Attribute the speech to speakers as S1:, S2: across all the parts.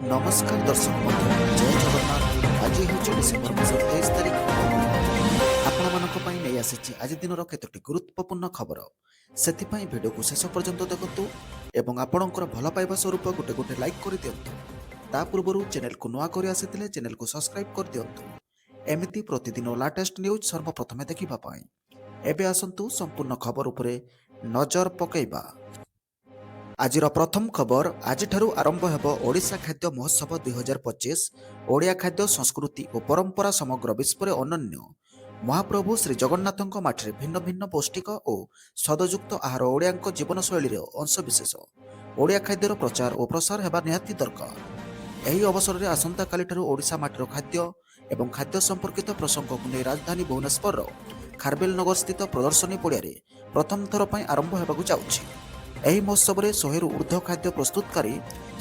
S1: नमस्कार दर्शक बंधु जय जगन्नाथ। आज हूँ डिसेम्बर मास 23 तारीख। आपण नहीं आसी आज दिन केतोटी गुरुत्वपूर्ण खबर से भिडियो को शेष पर्यंत देखु एवं आपणकर भल पाइबा स्वरूप गोटे गोटे लाइक कर दिंतु। ता पूर्व चैनल को नुआ कर आसी चैनल को सब्सक्राइब कर दिंतु। एमती प्रतिदिन लाटेस्ट न्यूज सर्वप्रथमे देखा। एबे आसंतु संपूर्ण खबर उपरे नजर पकईबा। आज प्रथम खबर आज आरंभ होब ओडिशा खाद्य महोत्सव 2025। ओडिया खाद्य संस्कृति और परंपरा समग्र विश्व में अनन्य। महाप्रभु श्री जगन्नाथ माठे भिन्न भिन्न पौष्टिक और स्वादयुक्त आहार ओडिया जीवनशैली अंशविशेष। ओडिया खाद्यर प्रचार और प्रसार होगा निहाती दरकार। यही अवसर में आसंता काली ओडिशा माटीर खाद्य एवं खाद्य संपर्कित प्रसंग को नहीं राजधानी भुवनेश्वर खारबेल नगर स्थित प्रदर्शनी पड़िया प्रथम थर पर आरंभ होगा जाऊँगी। ଏହି ମହୋତ୍ସବରେ 100ରୁ ଊର୍ଦ୍ଧ୍ୱ ଖାଦ୍ୟ ପ୍ରସ୍ତୁତକାରୀ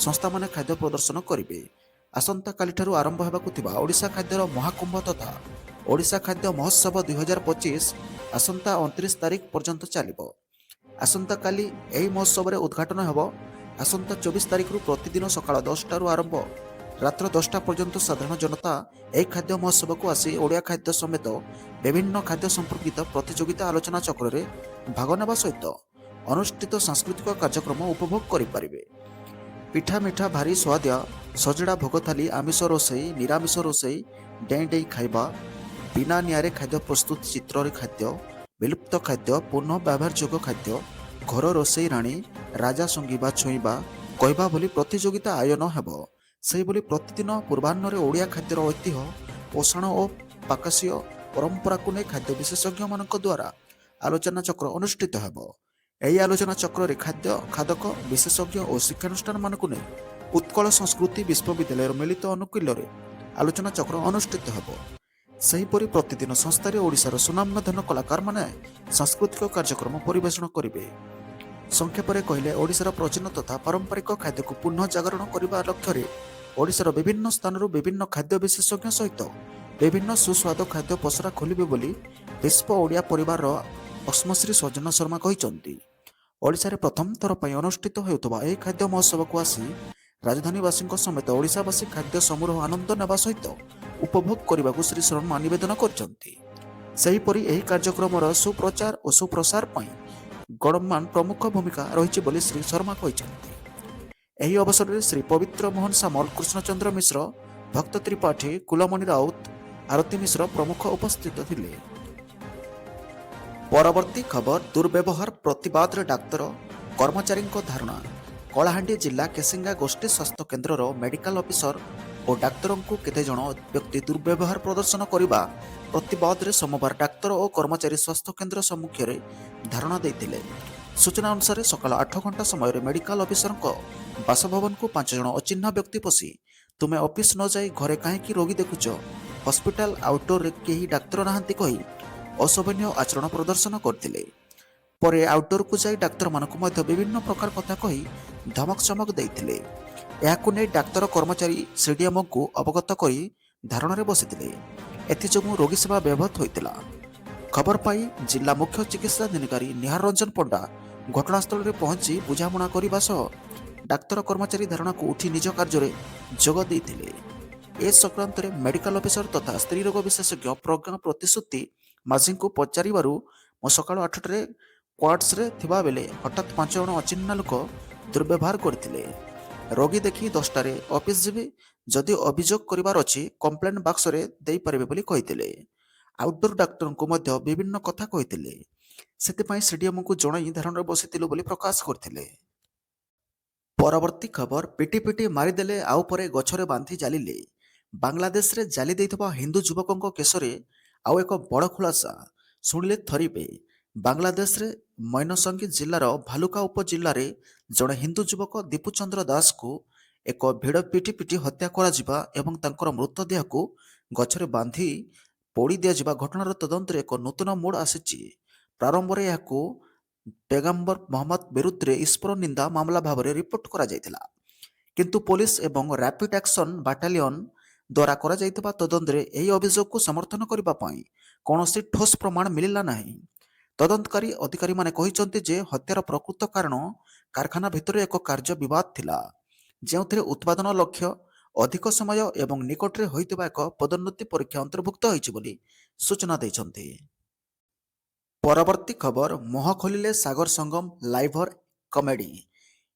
S1: ସଂସ୍ଥାମାନେ ଖାଦ୍ୟ ପ୍ରଦର୍ଶନ କରିବେ। ଆସନ୍ତାକାଲିଠାରୁ ଆରମ୍ଭ ହେବାକୁ ଥିବା ଓଡ଼ିଶା ଖାଦ୍ୟର ମହାକୁମ୍ଭ ତଥା ଓଡ଼ିଶା ଖାଦ୍ୟ ମହୋତ୍ସବ 2025 ଆସନ୍ତା 29 ତାରିଖ ପର୍ଯ୍ୟନ୍ତ ଚାଲିବ। ଆସନ୍ତାକାଲି ଏହି ମହୋତ୍ସବରେ ଉଦ୍ଘାଟନ ହେବ। ଆସନ୍ତା 24 ତାରିଖରୁ ପ୍ରତିଦିନ ସକାଳ 10ଟାରୁ ଆରମ୍ଭ ରାତ୍ର 10ଟା ପର୍ଯ୍ୟନ୍ତ ସାଧାରଣ ଜନତା ଏହି ଖାଦ୍ୟ ମହୋତ୍ସବକୁ ଆସି ଓଡ଼ିଆ ଖାଦ୍ୟ ସମେତ ବିଭିନ୍ନ ଖାଦ୍ୟ ସମ୍ପର୍କିତ ପ୍ରତିଯୋଗିତା ଆଲୋଚନା ଚକ୍ରରେ ଭାଗ ନେବା ସହିତ अनुष्ठित सांस्कृतिक कार्यक्रम उपभोग करें। पिठा मिठा भारी स्वादिया सजड़ा भोग थाली आमिष रोसई निरामिष रोसई डेई डेई खाइबा बिना निआरे खाद्य प्रस्तुत चित्र खाद्य विलुप्त खाद्य पुनः व्यवहारयोग्य खाद्य घर रोसई राणी राजा संगीबा छुईबा कहवा बोली प्रतियोगिता आयोजन हेब। से बोली प्रतिदिन पूर्वाह्न ओडिया खाद्यर ऐतिह्य पोषण और पाकाशीय परंपरा को नहीं खाद्य विशेषज्ञ मान द्वारा आलोचना चक्र अनुष्ठित हेब। यही आलोचना चक्र खाद्य खादक विशेषज्ञ और शिक्षानुष्ठान मानक नहीं उत्कल संस्कृति विश्वविद्यालय मिलित अनुकूल आलोचना चक्र अनुष्ठित होब। सेहीपरि प्रतिदिन संस्थार ओडिशार सुनामधन कलाकार माने सांस्कृतिक कार्यक्रम परिवेषण करेंगे। संक्षेपे कहले ओडिशार प्राचीन तथा पारंपरिक खाद्य को पुनः जागरण करने लक्ष्य ओडिशार विभिन्न स्थान विभिन्न खाद्य विशेषज्ञ सहित विभिन्न सुस्वाद खाद्य पसरा खोलिबे बोली विश्व ओडिया परिवार अस्मश्री सज्जन शर्मा कहते। ओडिशा रे प्रथम थर पर अनुष्ठित होता यह खाद्य महोत्सव को आसी राजधानीवासी समेत ओडिशावासी खाद्य समूह आनंद नेबा सहित उपभोग करने को श्री शर्मा निवेदन करपरि यह कार्यक्रम सुप्रचार और सुप्रसार पर गणमान प्रमुख भूमिका रही बोली श्री शर्मा कहते। यही अवसर में श्री पवित्र मोहन सामल कृष्णचंद्र मिश्र भक्त त्रिपाठी कुलमणि राउत आरती मिश्र प्रमुख उपस्थित थिले। परवर्ती खबर दुर्व्यवहार प्रतिवाद डाक्तर कर्मचारी धारणा। कलाहांडी जिला केसिंगा गोष्ठी स्वास्थ्य केन्द्र मेडिकल ऑफिसर और डाक्तर को केते जण व्यक्ति दुर्व्यवहार प्रदर्शन करने प्रतिवाद रे सोमवार डाक्तर और कर्मचारी स्वास्थ्य केन्द्र सम्मुखें धारणा देते। सूचना अनुसार सकाल 8 घंटा समय मेडिकल ऑफिसर बासभवन को 5 जण अचिन्ह व्यक्ति पशि तुमे ऑफिस न जाई घरे कहीं रोगी देखुच हॉस्पिटल आउटडोर रे केही डाक्तर नाहांती कही अशोभनीय आचरण प्रदर्शन करते। परे आउटडोर को जाई डाक्तर मानक मध्य विभिन्न प्रकार कथा कही धमक चमक देते। यहाकु नै डाक्तर कर्मचारी सीडीएमओ को अवगत करी धारण में बसिथिले। एथिजोगु रोगी सेवा व्याहत होइतिला। खबर पाई जिला मुख्य चिकित्सा अधिकारी निहार रंजन पंडा घटनास्थल में पहुंची बुझामणा करने सह डाक्तर कर्मचारी धारणा को उठी निज कार्य जोग देते। ए संक्रांत में मेडिकल ऑफिसर तथा स्त्री रोग विशेषज्ञ प्रज्ञा प्रतिश्रुति माझी को पचारू मो सका 8 क्वार्टस रे थिबा बेले हठात 5 जण अचिन्ह लोक दुर्व्यवहार करथिले। रोगी देखी 10टारे ऑफिस जीवी जदि अभियोग करिवार अछि कंप्लेंट बॉक्स रे देई परिबे बोली कहिथिले। आउटडोर डाक्टर को मध्य विभिन्न कथा कहिथिले। सेते सीडीएम को जणाई धारण रे बसिथिलु बोली प्रकाश करथिले। परवर्ती खबर पिटी पिटी मारिदेले आउ परे गछरे बांधी जालिले। बांग्लादेश रे जाली देइथबा हिंदू युवकों केसरे आउ एक बड़ खुलासा शुणिले थरिबे। बांग्लादेश रे मैनसंगी जिलार भालुका उपजिल्लार जड़े हिंदू युवक दीपुचंद्र दास को एक भिड़ पिटी पिटी हत्या करा एवं तांकर मृतदेह को गछरे बांधी पोड़ी दिया घटनार तदंत एक नूतन मोड़ आसी। प्रारंभ में यह पैगंबर मोहम्मद विरुद्ध रे ईश्वर निंदा मामला भाव में रिपोर्ट करा जायतिला, किंतु पुलिस एवं रैपिड एक्शन बाटालियन द्वारा करा जायतिबा तदंत रे एही अभियोग को समर्थन करबा पई कोनोसी ठोस प्रमाण मिलिला नाही। तदंतकारी अधिकारी माने कहिसंती जे हत्यार प्रकृत कारण कारखाना भितर एक कार्य विवाद थिला, जेउथिरे उत्पादन लक्ष्य ଅଧିକ ସମୟ ଏବଂ ନିକଟରେ ହୋଇଥିବା ଏକ ପଦୋନ୍ନତି ପରୀକ୍ଷା ଅନ୍ତର୍ଭୁକ୍ତ ହୋଇଛି ବୋଲି ସୂଚନା ଦେଇଛନ୍ତି। ପରବର୍ତ୍ତୀ ଖବର ମୁହଁ ଖୋଲିଲେ ସାଗର ସଙ୍ଗମ ଲାଇଭର କମେଡି।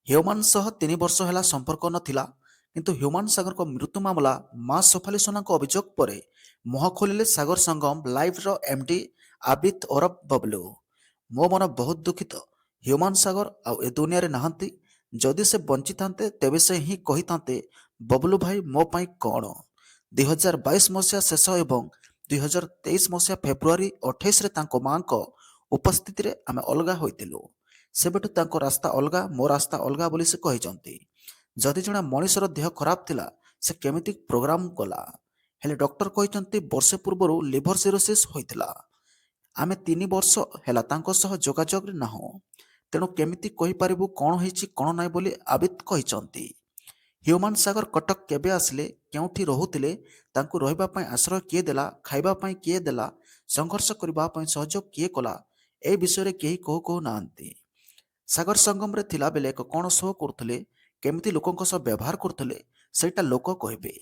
S1: ହ୍ୟୁମାନ ସହ 3 ବର୍ଷ ହେଲା ସମ୍ପର୍କ ନଥିଲା, କିନ୍ତୁ ହ୍ୟୁମାନ ସାଗରଙ୍କ ମୃତ୍ୟୁ ମାମଲା ମା ସୋଫାଲି ସୋନାଙ୍କ ଅଭିଯୋଗ ପରେ ମୁହଁ ଖୋଲିଲେ ସାଗର ସଙ୍ଗମ ଲାଇଭର ଏମ୍ଡି ଆବିଦ ଓରଫ ବବଲୁ। ମୋ ମନ ବହୁତ ଦୁଃଖିତ। ହ୍ୟୁମାନ ସାଗର ଆଉ ଏ ଦୁନିଆରେ ନାହାନ୍ତି। ଯଦି ସେ ବଞ୍ଚିଥାନ୍ତେ ତେବେ ସେ ହିଁ କହିଥାନ୍ତେ ବବଲୁ ଭାଇ ମୋ ପାଇଁ କ'ଣ। 2022 ଶେଷ ଏବଂ 2023 ଫେବୃଆରୀ 28ରେ ତାଙ୍କ ମାଙ୍କ ଉପସ୍ଥିତିରେ ଆମେ ଅଲଗା ହୋଇଥିଲୁ। ସେବେଠୁ ତାଙ୍କ ରାସ୍ତା ଅଲଗା, ମୋ ରାସ୍ତା ଅଲଗା ବୋଲି ସେ କହିଛନ୍ତି। ଯଦି ଜଣେ ମଣିଷର ଦେହ ଖରାପ ଥିଲା ସେ କେମିତି ପ୍ରୋଗ୍ରାମ କଲା? ହେଲେ ଡକ୍ଟର କହିଛନ୍ତି ବର୍ଷେ ପୂର୍ବରୁ ଲିଭର ସିରୋସିସ୍ ହୋଇଥିଲା। ଆମେ 3 ବର୍ଷ ହେଲା ତାଙ୍କ ସହ ଯୋଗାଯୋଗରେ ନାହୁଁ। ତେଣୁ କେମିତି କହିପାରିବୁ କ'ଣ ହେଇଛି କ'ଣ ନାହିଁ ବୋଲି ଆବିଦ କହିଛନ୍ତି। ହ୍ୟୁମାନ ସାଗର କଟକ କେବେ ଆସିଲେ, କେଉଁଠି ରହୁଥିଲେ, ତାଙ୍କୁ ରହିବା ପାଇଁ ଆଶ୍ରୟ କିଏ ଦେଲା, ଖାଇବା ପାଇଁ କିଏ ଦେଲା, ସଂଘର୍ଷ କରିବା ପାଇଁ ସହଯୋଗ କିଏ କଲା, ଏ ବିଷୟରେ କେହି କହୁ ନାହାନ୍ତି। ସାଗର ସଙ୍ଗମରେ ଥିଲାବେଳେ ଏକ କ'ଣ ଶୋ କରୁଥିଲେ, କେମିତି ଲୋକଙ୍କ ସହ ବ୍ୟବହାର କରୁଥିଲେ, ସେଇଟା ଲୋକ କହିବେ।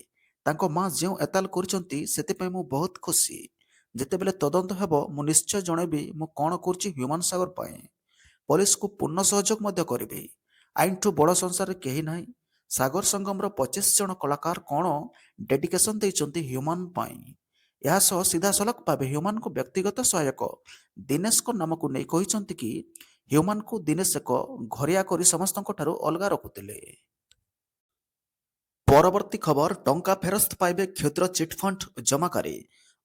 S1: ତାଙ୍କ ମା ଯେଉଁ ଏତାଲ କରିଛନ୍ତି ସେଥିପାଇଁ ମୁଁ ବହୁତ ଖୁସି। ଯେତେବେଳେ ତଦନ୍ତ ହେବ ମୁଁ ନିଶ୍ଚୟ ଜଣେଇବି ମୁଁ କ'ଣ କରୁଛି ହ୍ୟୁମାନ ସାଗର ପାଇଁ। ପୋଲିସକୁ ପୂର୍ଣ୍ଣ ସହଯୋଗ ମଧ୍ୟ କରିବି। ଆଇନଠୁ ବଡ଼ ସଂସାରରେ କେହି ନାହିଁ। ସାଗର ସଙ୍ଗମର 25 ଜଣ କଳାକାର କ'ଣ ଡେଡିକେସନ୍ ଦେଇଛନ୍ତି ହ୍ୟୁମାନ ପାଇଁ। ଏହା ସହ ସିଧାସଳଖ ଭାବେ ହ୍ୟୁମାନଙ୍କ ବ୍ୟକ୍ତିଗତ ସହାୟକ ଦିନେଶଙ୍କ ନାମକୁ ନେଇ କହିଛନ୍ତି କି ହ୍ୟୁମାନଙ୍କୁ ଦିନେଶ ଏକ ଘରିଆ କରି ସମସ୍ତଙ୍କଠାରୁ ଅଲଗା ରଖୁଥିଲେ। ପରବର୍ତ୍ତୀ ଖବର ଟଙ୍କା ଫେରସ୍ତ ପାଇବେ କ୍ଷୁଦ୍ର ଚିଟ୍‌ଫଣ୍ଡ ଜମାକାରୀ।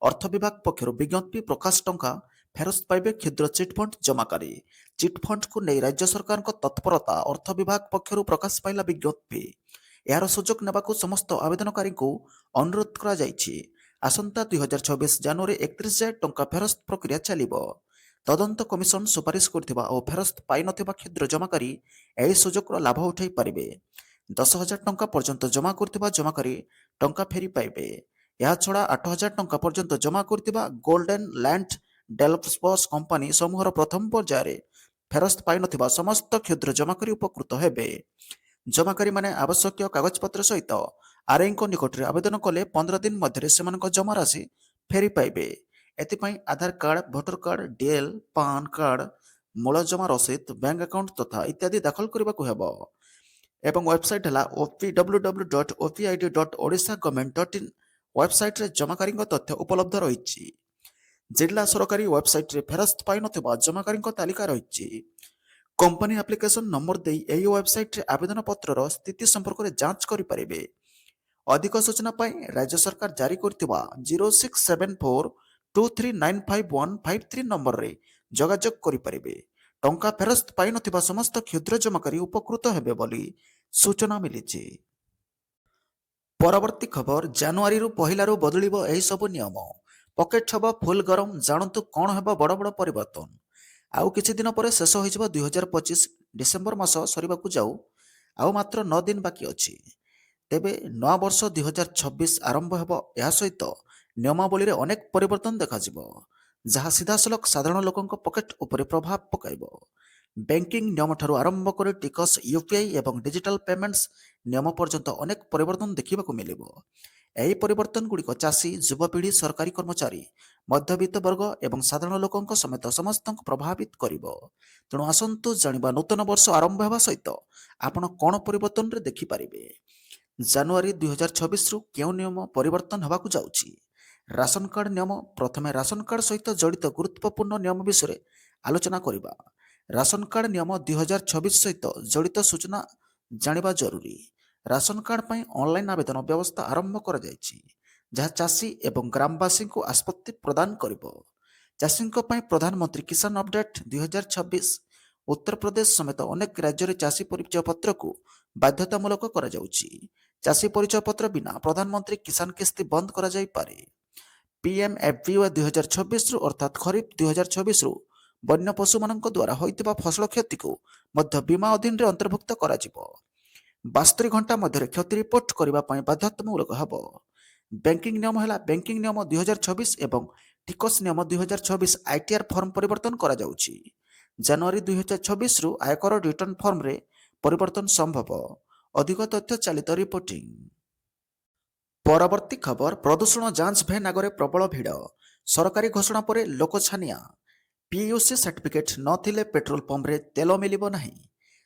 S1: ଅର୍ଥ ବିଭାଗ ପକ୍ଷରୁ ବିଜ୍ଞପ୍ତି ପ୍ରକାଶ ଟଙ୍କା ଫେରସ୍ତ ପାଇବେ କ୍ଷୁଦ୍ର ଚିଟ୍‌ଫଣ୍ଡ ଜମାକାରୀ। ଚିଟ୍‌ଫଣ୍ଡକୁ ନେଇ ରାଜ୍ୟ ସରକାରଙ୍କ ତତ୍ପରତା ଅର୍ଥ ବିଭାଗ ପକ୍ଷରୁ ପ୍ରକାଶ ପାଇଲା ବିଜ୍ଞପ୍ତି। ଏହାର ସୁଯୋଗ ନେବାକୁ ସମସ୍ତ ଆବେଦନକାରୀଙ୍କୁ ଅନୁରୋଧ କରାଯାଇଛି। ଆସନ୍ତା 2024 ଜାନୁଆରୀ 31 ଯାଏଁ ଟଙ୍କା ଫେରସ୍ତ ପ୍ରକ୍ରିୟା ଚାଲିବ। ତଦନ୍ତ କମିଶନ ସୁପାରିଶ କରିଥିବା ଓ ଫେରସ୍ତ ପାଇନଥିବା କ୍ଷୁଦ୍ର ଜମାକାରୀ ଏହି ସୁଯୋଗର ଲାଭ ଉଠାଇ ପାରିବେ। 10,000 ଟଙ୍କା ପର୍ଯ୍ୟନ୍ତ ଜମା କରିଥିବା ଜମାକାରୀ ଟଙ୍କା ଫେରି ପାଇବେ। ଏହାଛଡ଼ା 8,000 ଟଙ୍କା ପର୍ଯ୍ୟନ୍ତ ଜମା କରିଥିବା ଗୋଲ୍ଡେନ୍ ଲ୍ୟାଣ୍ଡ ଡେଭଲପର୍ସ କମ୍ପାନୀ ସମୂହର ପ୍ରଥମ ପର୍ଯ୍ୟାୟରେ ଫେରସ୍ତ ପାଇନଥିବା ସମସ୍ତ କ୍ଷୁଦ୍ର ଜମାକାରୀ ଉପକୃତ ହେବେ। ଜମାକାରୀମାନେ ଆବଶ୍ୟକୀୟ କାଗଜପତ୍ର ସହିତ ଆର୍ଆଇଙ୍କ ନିକଟରେ ଆବେଦନ କଲେ 15 ଦିନ ମଧ୍ୟରେ ସେମାନଙ୍କ ଜମା ରାଶି ଫେରି ପାଇବେ। ଏଥିପାଇଁ Aadhaar card, voter card, DL, PAN card, ମୂଳ ଜମା ରସିଦ, ବ୍ୟାଙ୍କ ଆକାଉଣ୍ଟ ତଥା ଇତ୍ୟାଦି ଦାଖଲ କରିବାକୁ ହେବ। ଏବଂ ୱେବସାଇଟ୍ ହେଲା www.opid.odishagovernment.in। ୱେବସାଇଟ୍ରେ ଜମାକାରୀଙ୍କ ତଥ୍ୟ ଉପଲବ୍ଧ ରହିଛି। ଜିଲ୍ଲା ସରକାରୀ ୱେବସାଇଟ୍ରେ ଫେରସ୍ତ ପାଇନଥିବା ଜମାକାରୀଙ୍କ ତାଲିକା ରହିଛି। କମ୍ପାନୀ ଆପ୍ଲିକେସନ ନମ୍ବର ଦେଇ ଏହି ୱେବସାଇଟ୍ରେ ଆବେଦନ ପତ୍ରର ସ୍ଥିତି ସମ୍ପର୍କରେ ଯାଞ୍ଚ କରିପାରିବେ। ଅଧିକ ସୂଚନା ପାଇଁ ରାଜ୍ୟ ସରକାର ଜାରି କରିଥିବା 067423955153 ନମ୍ବରରେ ଯୋଗାଯୋଗ କରିପାରିବେ। ଟଙ୍କା ଫେରସ୍ତ ପାଇନଥିବା ସମସ୍ତ କ୍ଷୁଦ୍ର ଜମାକାରୀ ଉପକୃତ ହେବେ ବୋଲି ସୂଚନା ମିଳିଛି। ପରବର୍ତ୍ତୀ ଖବର ଜାନୁଆରୀରୁ ପହିଲାରୁ ବଦଳିବ ଏହିସବୁ ନିୟମ। ପକେଟ୍ ହେବ ଫୁଲ୍ ଗରମ, ଜାଣନ୍ତୁ କ'ଣ ହେବ ବଡ଼ ବଡ଼ ପରିବର୍ତ୍ତନ। ଆଉ କିଛି ଦିନ ପରେ ଶେଷ ହୋଇଯିବ 2025। ଡିସେମ୍ବର ମାସ ସରିବାକୁ ଯାଉ ଆଉ ମାତ୍ର 9 ଦିନ ବାକି ଅଛି। ତେବେ ନୂଆବର୍ଷ 2026 ଆରମ୍ଭ ହେବ। ଏହା ସହିତ ନିୟମାବଳୀରେ ଅନେକ ପରିବର୍ତ୍ତନ ଦେଖାଯିବ, ଯାହା ସିଧାସଳଖ ସାଧାରଣ ଲୋକଙ୍କ ପକେଟ୍ ଉପରେ ପ୍ରଭାବ ପକାଇବ। ବ୍ୟାଙ୍କିଂ ନିୟମଠାରୁ ଆରମ୍ଭ କରି ଟିକସ, ୟୁପିଆଇ ଏବଂ ଡିଜିଟାଲ ପେମେଣ୍ଟସ୍ ନିୟମ ପର୍ଯ୍ୟନ୍ତ ଅନେକ ପରିବର୍ତ୍ତନ ଦେଖିବାକୁ ମିଳିବ। ଏହି ପରିବର୍ତ୍ତନଗୁଡ଼ିକ ଚାଷୀ, ଯୁବପିଢ଼ି, ସରକାରୀ କର୍ମଚାରୀ, ମଧ୍ୟବିତ୍ତ ବର୍ଗ ଏବଂ ସାଧାରଣ ଲୋକଙ୍କ ସମେତ ସମସ୍ତଙ୍କୁ ପ୍ରଭାବିତ କରିବ। ତେଣୁ ଆସନ୍ତୁ ଜାଣିବା ନୂତନ ବର୍ଷ ଆରମ୍ଭ ହେବା ସହିତ ଆପଣ କ'ଣ ପରିବର୍ତ୍ତନରେ ଦେଖିପାରିବେ। ଜାନୁଆରୀ 2026ରୁ କେଉଁ ନିୟମ ପରିବର୍ତ୍ତନ ହେବାକୁ ଯାଉଛି? ରାସନ କାର୍ଡ ନିୟମ। ପ୍ରଥମେ ରାସନ କାର୍ଡ ସହିତ ଜଡ଼ିତ ଗୁରୁତ୍ୱପୂର୍ଣ୍ଣ ନିୟମ ବିଷୟରେ ଆଲୋଚନା କରିବା। ରାସନ କାର୍ଡ ନିୟମ 2026 ସହିତ ଜଡ଼ିତ ସୂଚନା ଜାଣିବା ଜରୁରୀ। ରାସନ କାର୍ଡ ପାଇଁ ଅନଲାଇନ୍ ଆବେଦନ ବ୍ୟବସ୍ଥା ଆରମ୍ଭ କରାଯାଇଛି, ଯାହା ଚାଷୀ ଏବଂ ଗ୍ରାମବାସୀଙ୍କୁ ଆଶ୍ୱସ୍ତି ପ୍ରଦାନ କରିବ। ଚାଷୀଙ୍କ ପାଇଁ ପ୍ରଧାନମନ୍ତ୍ରୀ କିଷାନ ଅପଡେଟ୍ 2026। ଉତ୍ତରପ୍ରଦେଶ ସମେତ ଅନେକ ରାଜ୍ୟରେ ଚାଷୀ ପରିଚୟ ପତ୍ରକୁ ବାଧ୍ୟତାମୂଳକ କରାଯାଉଛି। ଚାଷୀ ପରିଚୟ ପତ୍ର ବିନା ପ୍ରଧାନମନ୍ତ୍ରୀ କିଷାନ କିସ୍ତି ବନ୍ଦ କରାଯାଇପାରେ। ପିଏମ୍ଏଫବିୱାଇ 2026ରୁ ଅର୍ଥାତ୍ ଖରିଫ 2026ରୁ ବନ୍ୟ ପଶୁମାନଙ୍କ ଦ୍ୱାରା ହୋଇଥିବା ଫସଲ କ୍ଷତିକୁ ମଧ୍ୟ ବୀମା ଅଧୀନରେ ଅନ୍ତର୍ଭୁକ୍ତ କରାଯିବ। 72 ଘଣ୍ଟା ମଧ୍ୟରେ କ୍ଷତି ରିପୋର୍ଟ କରିବା ପାଇଁ ବାଧ୍ୟତାମୂଳକ ହେବ। ବ୍ୟାଙ୍କିଂ ନିୟମ ହେଲା ବ୍ୟାଙ୍କିଂ ନିୟମ 2026 ଏବଂ ଟିକସ ନିୟମ 2026 ଆଇଟିଆର୍ ଫର୍ମ ପରିବର୍ତ୍ତନ କରାଯାଉଛି। ଜାନୁଆରୀ 2026ରୁ ଆୟକର ରିଟର୍ଣ୍ଣ ଫର୍ମରେ ପରିବର୍ତ୍ତନ ସମ୍ଭବ। ଅଧିକ ତଥ୍ୟ ଚାଳିତ ରିପୋର୍ଟିଂ। ପରବର୍ତ୍ତୀ ଖବର ପ୍ରଦୂଷଣ ଯାଞ୍ଚ ଭ୍ୟାନ୍ ଆଗରେ ପ୍ରବଳ ଭିଡ଼। ସରକାରୀ ଘୋଷଣା ପରେ ଲୋକଛାନିଆ। ପିୟୁସି ସାର୍ଟିଫିକେଟ୍ ନଥିଲେ ପେଟ୍ରୋଲ ପମ୍ପରେ ତେଲ ମିଳିବ ନାହିଁ।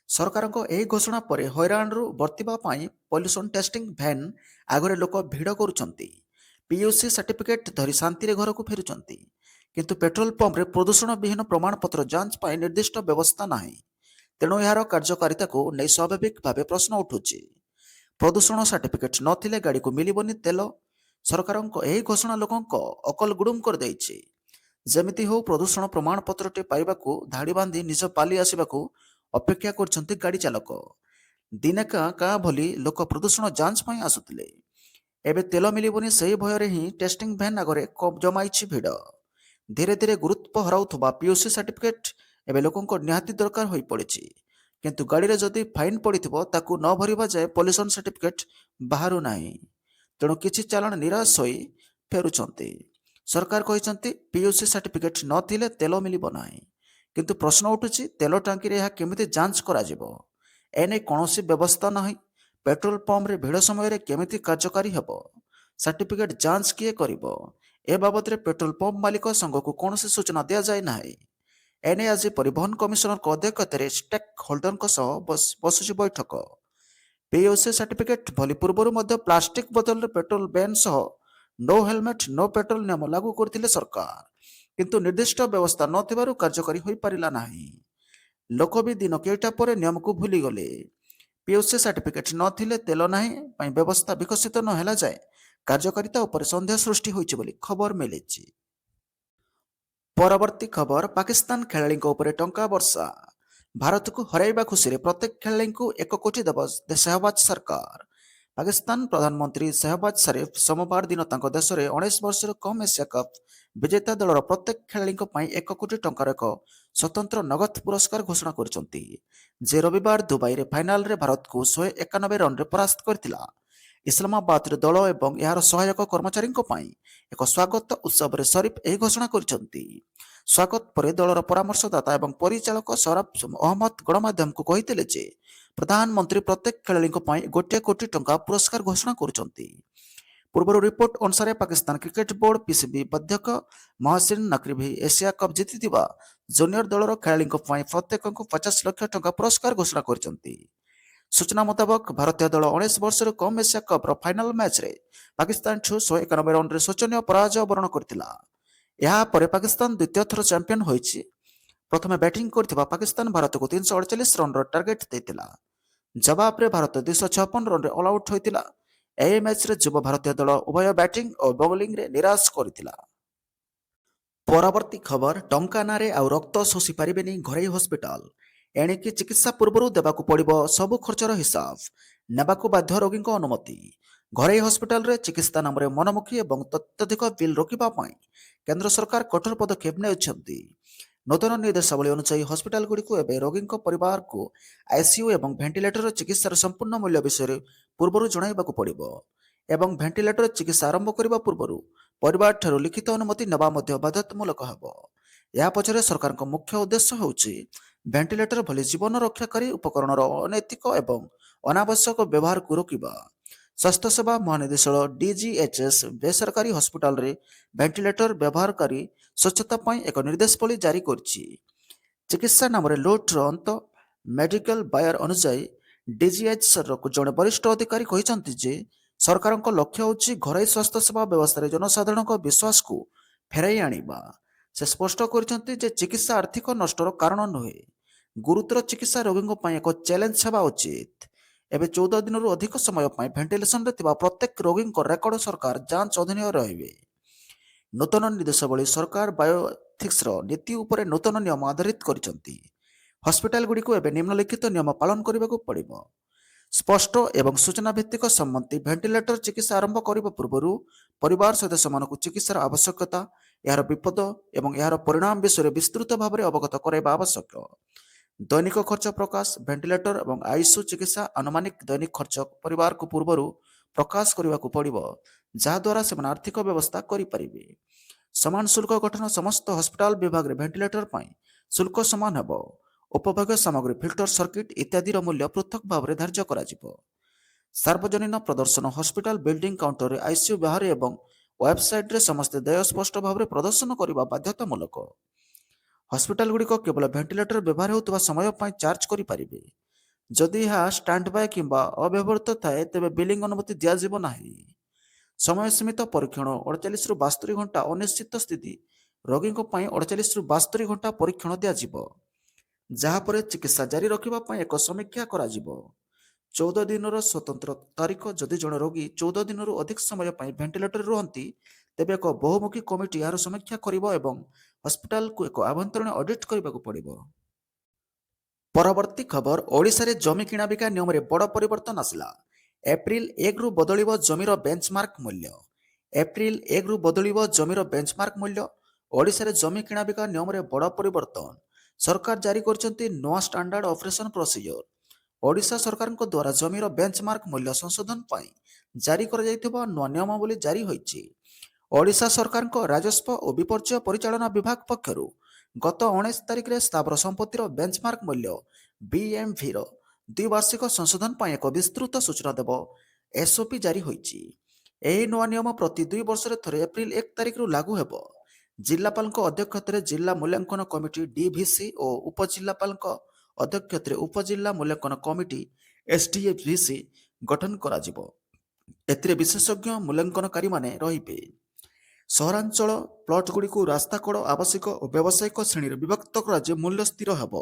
S1: ସରକାରଙ୍କ ଏହି ଘୋଷଣା ପରେ ହଇରାଣରୁ ବର୍ତ୍ତିବା ପାଇଁ ପଲ୍ୟୁସନ ଟେଷ୍ଟିଂ ଭ୍ୟାନ୍ ଆଗରେ ଲୋକ ଭିଡ଼ କରୁଛନ୍ତି। ପିୟୁସି ସାର୍ଟିଫିକେଟ୍ ଧରି ଶାନ୍ତିରେ ଘରକୁ ଫେରୁଛନ୍ତି। କିନ୍ତୁ ପେଟ୍ରୋଲ ପମ୍ପରେ ପ୍ରଦୂଷଣ ବିହୀନ ପ୍ରମାଣପତ୍ର ଯାଞ୍ଚ ପାଇଁ ନିର୍ଦ୍ଦିଷ୍ଟ ବ୍ୟବସ୍ଥା ନାହିଁ। ତେଣୁ ଏହାର କାର୍ଯ୍ୟକାରିତାକୁ ନେଇ ସ୍ୱାଭାବିକ ଭାବେ ପ୍ରଶ୍ନ ଉଠୁଛି। ପ୍ରଦୂଷଣ ସାର୍ଟିଫିକେଟ୍ ନଥିଲେ ଗାଡ଼ିକୁ ମିଳିବନି ତେଲ। ସରକାରଙ୍କ ଏହି ଘୋଷଣା ଲୋକଙ୍କ ଅକଲ ଗୁଡୁମ କରିଦେଇଛି। ଯେମିତି ହେଉ ପ୍ରଦୂଷଣ ପ୍ରମାଣପତ୍ରଟି ପାଇବାକୁ ଧାଡ଼ି ବାନ୍ଧି ନିଜ ପାଲି ଆସିବାକୁ ଅପେକ୍ଷା କରୁଛନ୍ତି ଗାଡ଼ି ଚାଲକ। ଦିନେ କାଁ ଭଳି ଲୋକ ପ୍ରଦୂଷଣ ଯାଞ୍ଚ ପାଇଁ ଆସୁଥିଲେ। ଏବେ ତେଲ ମିଳିବନି ସେହି ଭୟରେ ହିଁ ଟେଷ୍ଟିଂ ଭ୍ୟାନ୍ ଆଗରେ ଜମାଇଛି ଭିଡ଼। ଧୀରେ ଧୀରେ ଗୁରୁତ୍ୱ ହରାଉଥିବା ପିୟୁସି ସାର୍ଟିଫିକେଟ୍ ଏବେ ଲୋକଙ୍କ ନିହାତି ଦରକାର ହୋଇପଡ଼ିଛି। କିନ୍ତୁ ଗାଡ଼ିରେ ଯଦି ଫାଇନ୍ ପଡ଼ିଥିବ ତାକୁ ନ ଭରିବା ଯାଏ ପଲ୍ୟୁସନ ସାର୍ଟିଫିକେଟ୍ ବାହାରୁ ନାହିଁ। ତେଣୁ କିଛି ଚାଲାଣ ନିରାଶ ହୋଇ ଫେରୁଛନ୍ତି। ସରକାର କହିଛନ୍ତି ପିୟୁସି ସାର୍ଟିଫିକେଟ୍ ନଥିଲେ ତେଲ ମିଳିବ ନାହିଁ। କିନ୍ତୁ ପ୍ରଶ୍ନ ଉଠୁଛି ତେଲ ଟାଙ୍କିରେ ଏହା କେମିତି ଯାଞ୍ଚ କରାଯିବ? ଏନେଇ କୌଣସି ବ୍ୟବସ୍ଥା ନାହିଁ। ପେଟ୍ରୋଲ ପମ୍ପରେ ଭିଡ଼ ସମୟରେ କେମିତି କାର୍ଯ୍ୟକାରୀ ହେବ? ସାର୍ଟିଫିକେଟ୍ ଯାଞ୍ଚ କିଏ କରିବ? ଏ ବାବଦରେ ପେଟ୍ରୋଲ ପମ୍ପ ମାଲିକ ସଂଘକୁ କୌଣସି ସୂଚନା ଦିଆଯାଇ ନାହିଁ। ଏନେଇ ଆଜି ପରିବହନ କମିଶନରଙ୍କ ଅଧ୍ୟକ୍ଷତାରେ ଷ୍ଟେକ୍ ହୋଲ୍ଡରଙ୍କ ସହ ବସୁଛି ବୈଠକ। ପିୟୁସି ସାର୍ଟିଫିକେଟ୍ ଭଳି ପୂର୍ବରୁ ମଧ୍ୟ ପ୍ଲାଷ୍ଟିକ ବୋତଲରେ ପେଟ୍ରୋଲ ବ୍ୟାନ୍ ସହ ନୋ ହେଲମେଟ୍ ନୋ ପେଟ୍ରୋଲ ନିୟମ ଲାଗୁ କରିଥିଲେ ସରକାର। କିନ୍ତୁ ନିର୍ଦ୍ଦିଷ୍ଟ ବ୍ୟବସ୍ଥା ନଥିବାରୁ କାର୍ଯ୍ୟକାରୀ ହୋଇପାରିଲା ନାହିଁ। ଲୋକ ବି ଦିନ କେଇଟା ପରେ ନିୟମକୁ ଭୁଲିଗଲେ। ପିୟୁସି ସାର୍ଟିଫିକେଟ୍ ନଥିଲେ ତେଲ ନାହିଁ ପାଇଁ ବ୍ୟବସ୍ଥା ବିକଶିତ ନ ହେଲା ଯାଏ କାର୍ଯ୍ୟକାରିତା ଉପରେ ସନ୍ଦେହ ସୃଷ୍ଟି ହୋଇଛି ବୋଲି ଖବର ମିଳିଛି। ପରବର୍ତ୍ତୀ ଖବର ପାକିସ୍ତାନ ଖେଳାଳିଙ୍କ ଉପରେ ଟଙ୍କା ବର୍ଷା। ଭାରତକୁ ହରାଇବା ଖୁସିରେ ପ୍ରତ୍ୟେକ ଖେଳାଳିଙ୍କୁ 1 କୋଟି ଦେବ ସେହବାଜ ସରକାର। ପାକିସ୍ତାନ ପ୍ରଧାନମନ୍ତ୍ରୀ ସେହବାଜ ସରିଫ ସୋମବାର ଦିନ ତାଙ୍କ ଦେଶରେ 19 ବର୍ଷରୁ କମ୍ ଏସିଆ କପ୍ ବିଜେତା ଦଳର ପ୍ରତ୍ୟେକ ଖେଳାଳିଙ୍କ ପାଇଁ 1 କୋଟି ଟଙ୍କାର ଏକ ସ୍ୱତନ୍ତ୍ର ନଗଦ ପୁରସ୍କାର ଘୋଷଣା କରିଛନ୍ତି। ଯେ ରବିବାର ଦୁବାଇରେ ଫାଇନାଲରେ ଭାରତକୁ 191 ରନରେ ପରାସ୍ତ କରିଥିଲା। ଇସଲାମାବାଦରେ ଦଳ ଏବଂ ଏହାର ସହାୟକ କର୍ମଚାରୀଙ୍କ ପାଇଁ ଏକ ସ୍ୱାଗତ ଉତ୍ସବରେ ସରିଫ ଏହି ଘୋଷଣା କରିଛନ୍ତି। ସ୍ୱାଗତ ପରେ ଦଳର ପରାମର୍ଶଦାତା ଏବଂ ପରିଚାଳକ ସରାଫ ଅହମ୍ମଦ ଗଣମାଧ୍ୟମକୁ କହିଥିଲେ ଯେ ପ୍ରଧାନମନ୍ତ୍ରୀ ପ୍ରତ୍ୟେକ ଖେଳାଳିଙ୍କ ପାଇଁ 1 କୋଟି ଟଙ୍କା ପୁରସ୍କାର ଘୋଷଣା କରୁଛନ୍ତି। ପୂର୍ବରୁ ରିପୋର୍ଟ ଅନୁସାରେ ପାକିସ୍ତାନ କ୍ରିକେଟ ବୋର୍ଡ ପିସିବି ଅଧ୍ୟକ୍ଷ ମହସିନ ନକଭି ଏସିଆ କପ୍ ଜିତିଥିବା ଜୁନିୟର ଦଳର ଖେଳାଳିଙ୍କ ପାଇଁ ପ୍ରତ୍ୟେକଙ୍କୁ 50 ଲକ୍ଷ ଟଙ୍କା ପୁରସ୍କାର ଘୋଷଣା କରିଛନ୍ତି। ସୂଚନା ମୁତାବକ ଭାରତୀୟ ଦଳ 19 ବର୍ଷରୁ କମ୍ ଏସିଆ କପ୍ର ଫାଇନାଲ ମ୍ୟାଚ୍ରେ ପାକିସ୍ତାନଠୁ 191 ରନରେ ଶୋଚନୀୟ ପରାଜୟ ବରଣ କରିଥିଲା। ଏହାପରେ ପାକିସ୍ତାନ ଦ୍ୱିତୀୟ ଥର ଚାମ୍ପିୟନ ହୋଇଛି। ପ୍ରଥମେ ବ୍ୟାଟିଂ କରିଥିବା ପାକିସ୍ତାନ ଭାରତକୁ 348 ରନର ଟାର୍ଗେଟ ଦେଇଥିଲା। ଜବାବରେ ଭାରତ 256 ରନରେ ଅଲ୍ ଆଉଟ୍ ହୋଇଥିଲା। ଏହି ମ୍ୟାଚ୍ରେ ଯୁବ ଭାରତୀୟ ଦଳ ଉଭୟ ବ୍ୟାଟିଂ ଓ ବୋଲିଂରେ ନିରାଶ କରିଥିଲା। ପରବର୍ତ୍ତୀ ଖବର ଟଙ୍କା ନାଁରେ ଆଉ ରକ୍ତ ଶୋଷି ପାରିବେନି ଘରୋଇ ହସ୍ପିଟାଲ। ଏଣିକି ଚିକିତ୍ସା ପୂର୍ବରୁ ଦେବାକୁ ପଡ଼ିବ ସବୁ ଖର୍ଚ୍ଚର ହିସାବ। ନେବାକୁ ବାଧ୍ୟ ରୋଗୀଙ୍କ ଅନୁମତି। ଘରୋଇ ହସ୍ପିଟାଲରେ ଚିକିତ୍ସା ନାମରେ ମନମୁଖୀ ଏବଂ ଅତ୍ୟଧିକ ବିଲ୍ ରୋକିବା ପାଇଁ କେନ୍ଦ୍ର ସରକାର କଠୋର ପଦକ୍ଷେପ ନେଉଛନ୍ତି। ନୂତନ ନିର୍ଦ୍ଦେଶାବଳୀ ଅନୁଯାୟୀ ହସ୍ପିଟାଲଗୁଡ଼ିକୁ ଏବେ ରୋଗୀଙ୍କ ପରିବାରକୁ ଆଇସିୟୁ ଏବଂ ଭେଣ୍ଟିଲେଟର ଚିକିତ୍ସାର ସମ୍ପୂର୍ଣ୍ଣ ମୂଲ୍ୟ ବିଷୟରେ ପୂର୍ବରୁ ଜଣାଇବାକୁ ପଡ଼ିବ ଏବଂ ଭେଣ୍ଟିଲେଟର ଚିକିତ୍ସା ଆରମ୍ଭ କରିବା ପୂର୍ବରୁ ପରିବାରଠାରୁ ଲିଖିତ ଅନୁମତି ନେବା ମଧ୍ୟ ବାଧ୍ୟତାମୂଳକ ହେବ। ଏହା ପଛରେ ସରକାରଙ୍କ ମୁଖ୍ୟ ଉଦ୍ଦେଶ୍ୟ ହେଉଛି ଭେଣ୍ଟିଲେଟର ଭଳି ଜୀବନ ରକ୍ଷାକାରୀ ଉପକରଣର ଅନୈତିକ ଏବଂ ଅନାବଶ୍ୟକ ବ୍ୟବହାରକୁ ରୋକିବା। ସ୍ୱାସ୍ଥ୍ୟସେବା ମହାନିର୍ଦ୍ଦେଶାଳୟ ଡିଜିଏଚ୍ଏସ୍ ବେସରକାରୀ ହସ୍ପିଟାଲରେ ଭେଣ୍ଟିଲେଟର ବ୍ୟବହାରକାରୀ ସ୍ୱଚ୍ଛତା ପାଇଁ ଏକ ନିର୍ଦ୍ଦେଶାବଳୀ ଜାରି କରିଛି। ଚିକିତ୍ସା ନାମରେ ଲୁଟ୍‌ର ଅନ୍ତ। ମେଡିକାଲ ବାୟର ଅନୁଯାୟୀ ଡିଜିଏଚ୍ଏସ୍ର ଜଣେ ବରିଷ୍ଠ ଅଧିକାରୀ କହିଛନ୍ତି ଯେ ସରକାରଙ୍କ ଲକ୍ଷ୍ୟ ହେଉଛି ଘରୋଇ ସ୍ୱାସ୍ଥ୍ୟସେବା ବ୍ୟବସ୍ଥାରେ ଜନସାଧାରଣଙ୍କ ବିଶ୍ୱାସକୁ ଫେରାଇ ଆଣିବା। ସେ ସ୍ପଷ୍ଟ କରିଛନ୍ତି ଯେ ଚିକିତ୍ସା ଆର୍ଥିକ ନଷ୍ଟର କାରଣ ନୁହେଁ। ଗୁରୁତର ଚିକିତ୍ସା ରୋଗୀଙ୍କ ପାଇଁ ଏକ ଚ୍ୟାଲେଞ୍ଜ ହେବା ଉଚିତ। ଏବେ 14 ଦିନରୁ ଅଧିକ ସମୟ ପାଇଁ ଭେଣ୍ଟିଲେସନରେ ଥିବା ପ୍ରତ୍ୟେକ ରୋଗୀଙ୍କ ରେକର୍ଡ ସରକାର ଯାଞ୍ଚ ଅଧୀନରେ ରହିବେ। ନୂତନ ନିର୍ଦ୍ଦେଶାବଳୀ ସରକାର ବାୟୋଏଥିକ୍ସର ନୀତି ଉପରେ ନୂତନ ନିୟମ ଆଧାରିତ କରିଛନ୍ତି। ହସ୍ପିଟାଲଗୁଡ଼ିକୁ ଏବେ ନିମ୍ନଲିଖିତ ନିୟମ ପାଳନ କରିବାକୁ ପଡ଼ିବ। ସ୍ପଷ୍ଟ ଏବଂ ସୂଚନା ଭିତ୍ତିକ ସମ୍ମତି। ଭେଣ୍ଟିଲେଟର ଚିକିତ୍ସା ଆରମ୍ଭ କରିବା ପୂର୍ବରୁ ପରିବାର ସଦସ୍ୟମାନଙ୍କୁ ଚିକିତ୍ସାର ଆବଶ୍ୟକତା, ଏହାର ବିପଦ ଏବଂ ଏହାର ପରିଣାମ ବିଷୟରେ ବିସ୍ତୃତ ଭାବରେ ଅବଗତ କରାଇବା ଆବଶ୍ୟକ। ଦୈନିକ ଖର୍ଚ୍ଚ ପ୍ରକାଶ। ଭେଣ୍ଟିଲେଟର ଏବଂ ଆଇସିୟୁ ଚିକିତ୍ସା ଆନୁମାନିକ ଦୈନିକ ଖର୍ଚ୍ଚ ପରିବାରକୁ ପୂର୍ବରୁ ପ୍ରକାଶ କରିବାକୁ ପଡ଼ିବ, ଯାହାଦ୍ୱାରା ସେମାନେ ଆର୍ଥିକ ବ୍ୟବସ୍ଥା କରିପାରିବେ। ସମାନ ଶୁଳ୍କ ଗଠନ। ସମସ୍ତ ହସ୍ପିଟାଲ ବିଭାଗରେ ଭେଣ୍ଟିଲେଟର ପାଇଁ ଶୁଳ୍କ ସମାନ ହେବ। ଉପଭୋଗ୍ୟ ସାମଗ୍ରୀ, ଫିଲ୍ଟର ସର୍କିଟ ଇତ୍ୟାଦିର ମୂଲ୍ୟ ପୃଥକ ଭାବରେ ଧାର୍ଯ୍ୟ କରାଯିବ। ସାର୍ବଜନୀନ ପ୍ରଦର୍ଶନ ହସ୍ପିଟାଲ ବିଲ୍ଡିଂ କାଉଣ୍ଟରରେ ଆଇସିୟୁ ବାହାରେ ଏବଂ ୱେବସାଇଟ୍ରେ ସମସ୍ତେ ଦେୟ ସ୍ପଷ୍ଟ ଭାବରେ ପ୍ରଦର୍ଶନ କରିବା ବାଧ୍ୟତାମୂଳକ। ହସ୍ପିଟାଲଗୁଡ଼ିକ କେବଳ ଭେଣ୍ଟିଲେଟର ବ୍ୟବହାର ହେଉଥିବା ସମୟ ପାଇଁ ଚାର୍ଜ କରିପାରିବେ। ଯଦି ଏହା ଷ୍ଟାଣ୍ଡ ବାଏ କିମ୍ବା ଅବ୍ୟବହୃତ ଥାଏ ତେବେ ବିଲିଂ ଅନୁମତି ଦିଆଯିବ ନାହିଁ। ସମୟ ସୀମିତ ପରୀକ୍ଷଣ 48ରୁ 72 ଘଣ୍ଟା ଅନିଶ୍ଚିତ ସ୍ଥିତି ରୋଗୀଙ୍କ ପାଇଁ 48ରୁ 72 ଘଣ୍ଟା ପରୀକ୍ଷଣ ଦିଆଯିବ, ଯାହାପରେ ଚିକିତ୍ସା ଜାରି ରଖିବା ପାଇଁ ଏକ ସମୀକ୍ଷା କରାଯିବ। 14 ଦିନର ସ୍ୱତନ୍ତ୍ର ତାରିଖ ଯଦି ଜଣେ ରୋଗୀ 14 ଦିନରୁ ଅଧିକ ସମୟ ପାଇଁ ଭେଣ୍ଟିଲେଟରରେ ରୁହନ୍ତି, ତେବେ ଏକ ବହୁମୁଖୀ କମିଟି ଏହାର ସମୀକ୍ଷା କରିବ ଏବଂ ହସ୍ପିଟାଲକୁ ଏକ ଆଭ୍ୟନ୍ତରୀଣ ଅଡିଟ୍ କରିବାକୁ ପଡ଼ିବ। ପରବର୍ତ୍ତୀ ଖବର ଓଡ଼ିଶାରେ ଜମି କିଣାବିକା ନିୟମରେ ବଡ଼ ପରିବର୍ତ୍ତନ ଆସିଲା। ଏପ୍ରିଲ 1ରୁ ବଦଳିବ ଜମିର ବେଞ୍ଚମାର୍କ ମୂଲ୍ୟ। ଏପ୍ରିଲ 1ରୁ ବଦଳିବ ଜମିର ବେଞ୍ଚମାର୍କ ମୂଲ୍ୟ। ଓଡ଼ିଶାରେ ଜମି କିଣାବିକା ନିୟମରେ ବଡ଼ ପରିବର୍ତ୍ତନ। ସରକାର ଜାରି କରିଛନ୍ତି ନୂଆ ଷ୍ଟାଣ୍ଡାର୍ଡ ଅପରେସନ ପ୍ରୋସିଜିଓର। ଓଡ଼ିଶା ସରକାରଙ୍କ ଦ୍ୱାରା ଜମିର ବେଞ୍ଚମାର୍କ ମୂଲ୍ୟ ସଂଶୋଧନ ପାଇଁ ଜାରି କରାଯାଇଥିବା ନୂଆ ନିୟମାବଳୀ ଜାରି ହୋଇଛି। ଓଡ଼ିଶା ସରକାରଙ୍କ ରାଜସ୍ୱ ଓ ବିପର୍ଯ୍ୟୟ ପରିଚାଳନା ବିଭାଗ ପକ୍ଷରୁ ଗତ 19 ତାରିଖରେ ସ୍ଥାବର ସମ୍ପତ୍ତିର ବେଞ୍ଚମାର୍କ ମୂଲ୍ୟ BMVର ଦ୍ୱିବାର୍ଷିକ ସଂଶୋଧନ ପାଇଁ ଏକ ବିସ୍ତୃତ ସୂଚନା ଦେବ ଏସ୍ଓପି ଜାରି ହୋଇଛି। ଏହି ନୂଆ ନିୟମ ପ୍ରତି 2 ବର୍ଷରେ ଥରେ ଏପ୍ରିଲ 1 ତାରିଖରୁ ଲାଗୁ ହେବ। ଜିଲ୍ଲାପାଳଙ୍କ ଅଧ୍ୟକ୍ଷତାରେ ଜିଲ୍ଲା ମୂଲ୍ୟାଙ୍କନ କମିଟି DVC ଓ ଉପଜିଲ୍ଲାପାଳଙ୍କ ଅଧ୍ୟକ୍ଷତାରେ ଉପଜିଲ୍ଲା ମୂଲ୍ୟାଙ୍କନ କମିଟି SDVC ଗଠନ କରାଯିବ। ଏଥିରେ ବିଶେଷଜ୍ଞ ମୂଲ୍ୟାଙ୍କନକାରୀମାନେ ରହିବେ। ସହରାଞ୍ଚଳ ପ୍ଲଟଗୁଡ଼ିକୁ ରାସ୍ତାକଡ଼, ଆବାସିକ ଓ ବ୍ୟବସାୟିକ ଶ୍ରେଣୀରେ ବିଭକ୍ତ କରାଯାଇ ମୂଲ୍ୟ ସ୍ଥିର ହେବ।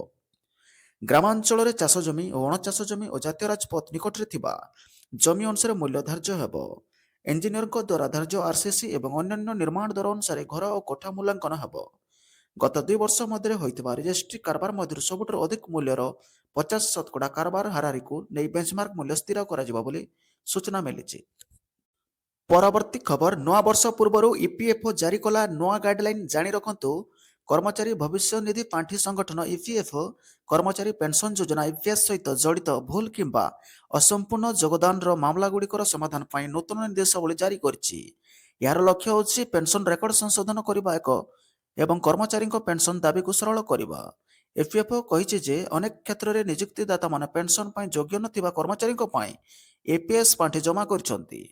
S1: ଗ୍ରାମାଞ୍ଚଳରେ ଚାଷ ଜମି ଓ ଅଣଚାଷ ଜମି ଓ ଜାତୀୟ ରାଜପଥ ନିକଟରେ ଥିବା ଜମି ଅନୁସାରେ ମୂଲ୍ୟ ଧାର୍ଯ୍ୟ ହେବ। ଇଞ୍ଜିନିୟରଙ୍କ ଦ୍ୱାରା ଧାର୍ଯ୍ୟ RCC ଏବଂ ଅନ୍ୟାନ୍ୟ ନିର୍ମାଣ ଦର ଅନୁସାରେ ଘର ଓ କୋଠା ମୂଲ୍ୟାଙ୍କନ ହେବ। ଗତ 2 ବର୍ଷ ମଧ୍ୟରେ ହୋଇଥିବା ରେଜିଷ୍ଟ୍ରି କାରବାର ମଧ୍ୟରୁ ସବୁଠାରୁ ଅଧିକ ମୂଲ୍ୟର 50% କାରବାର ହାରାହାରିକୁ ନେଇ ବେଞ୍ଚମାର୍କ ମୂଲ୍ୟ ସ୍ଥିର କରାଯିବ ବୋଲି ସୂଚନା ମିଳିଛି। ପରବର୍ତ୍ତୀ ଖବର ନୂଆ ବର୍ଷ ପୂର୍ବରୁ EPFO ଜାରି କଲା ନୂଆ ଗାଇଡଲାଇନ୍ ଜାଣି ରଖନ୍ତୁ। କର୍ମଚାରୀ ଭବିଷ୍ୟ ନିଧି ପାଣ୍ଠି ସଂଗଠନ EPFO କର୍ମଚାରୀ ପେନ୍ସନ୍ ଯୋଜନା EPS ସହିତ ଜଡ଼ିତ ଭୁଲ କିମ୍ବା ଅସମ୍ପୂର୍ଣ୍ଣ ଯୋଗଦାନର ମାମଲାଗୁଡ଼ିକର ସମାଧାନ ପାଇଁ ନୂତନ ନିର୍ଦ୍ଦେଶାବଳୀ ଜାରି କରିଛି। ଏହାର ଲକ୍ଷ୍ୟ ହେଉଛି ପେନ୍ସନ୍ ରେକର୍ଡ ସଂଶୋଧନ କରିବା ଏବଂ କର୍ମଚାରୀଙ୍କ ପେନ୍ସନ୍ ଦାବିକୁ ସରଳ କରିବା। EPFO କହିଛି ଯେ ଅନେକ କ୍ଷେତ୍ରରେ ନିଯୁକ୍ତିଦାତାମାନେ ପେନ୍ସନ୍ ପାଇଁ ଯୋଗ୍ୟ ନଥିବା କର୍ମଚାରୀଙ୍କ ପାଇଁ EPS ପାଣ୍ଠି ଜମା କରିଛନ୍ତି।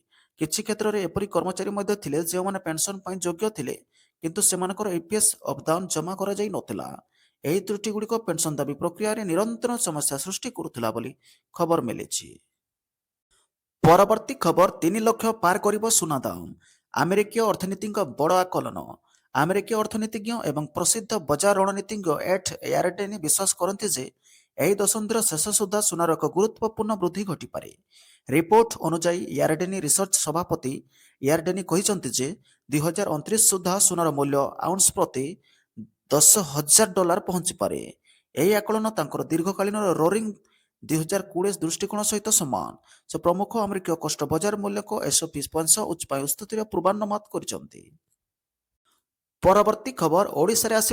S1: କିଛି କ୍ଷେତ୍ରରେ ଏପରି କର୍ମଚାରୀ ମଧ୍ୟ ଥିଲେ ଯେଉଁମାନେ ପେନ୍ସନ୍ ପାଇଁ ଯୋଗ୍ୟ ଥିଲେ କିନ୍ତୁ ସେମାନଙ୍କର EPS ଅବଦାନ ଜମା କରାଯାଇ ନଥିଲା। ଏହି ତ୍ରୁଟିଗୁଡ଼ିକ ପେନ୍ସନ୍ ଦାବି ପ୍ରକ୍ରିୟାରେ ନିରନ୍ତର ସମସ୍ୟା ସୃଷ୍ଟି କରୁଥିଲା ବୋଲି ଖବର ମିଳିଛି। ପରବର୍ତ୍ତୀ ଖବର 3 ଲକ୍ଷ ପାର କରିବ ସୁନା ଦାମ। ଆମେରିକୀୟ ଅର୍ଥନୀତିଙ୍କ ବଡ଼ ଆକଳନ। ଆମେରିକୀୟ ଅର୍ଥନୀତିଜ୍ଞ ଏବଂ ପ୍ରସିଦ୍ଧ ବଜାର ରଣନୀତିଜ୍ଞ ଏଡ୍ ୟାରଡେନି ବିଶ୍ୱାସ କରନ୍ତି ଯେ ଏହି ଦଶନ୍ଧିର ଶେଷ ସୁଦ୍ଧା ସୁନାର ଏକ ଗୁରୁତ୍ୱପୂର୍ଣ୍ଣ ବୃଦ୍ଧି ଘଟିପାରେ। ରିପୋର୍ଟ ଅନୁଯାୟୀ ୟାରଡେନି ରିସର୍ଚ୍ଚ ସଭାପତି ୟାରଡେନି କହିଛନ୍ତି ଯେ 2029 ସୁଦ୍ଧା ସୁନାର ମୂଲ୍ୟ ଆଉନ୍ସ ପ୍ରତି $10,000 ପହଞ୍ଚିପାରେ। ଏହି ଆକଳନ ତାଙ୍କର ଦୀର୍ଘକାଳୀନ ରୋରିଂ 2020 ଦୃଷ୍ଟିକୋଣ ସହିତ ସମାନ। ସେ ପ୍ରମୁଖ ଆମେରିକୀୟ କୋଷ୍ଟ ବଜାର ମୂଲ୍ୟକ S&P 500 ପାଇଁ ଉଚ୍ଚସ୍ତରୀୟ ପୂର୍ବାନୁମାନ କରିଛନ୍ତି। ପରବର୍ତ୍ତୀ ଖବର ଓଡ଼ିଶାରେ ଆସିବ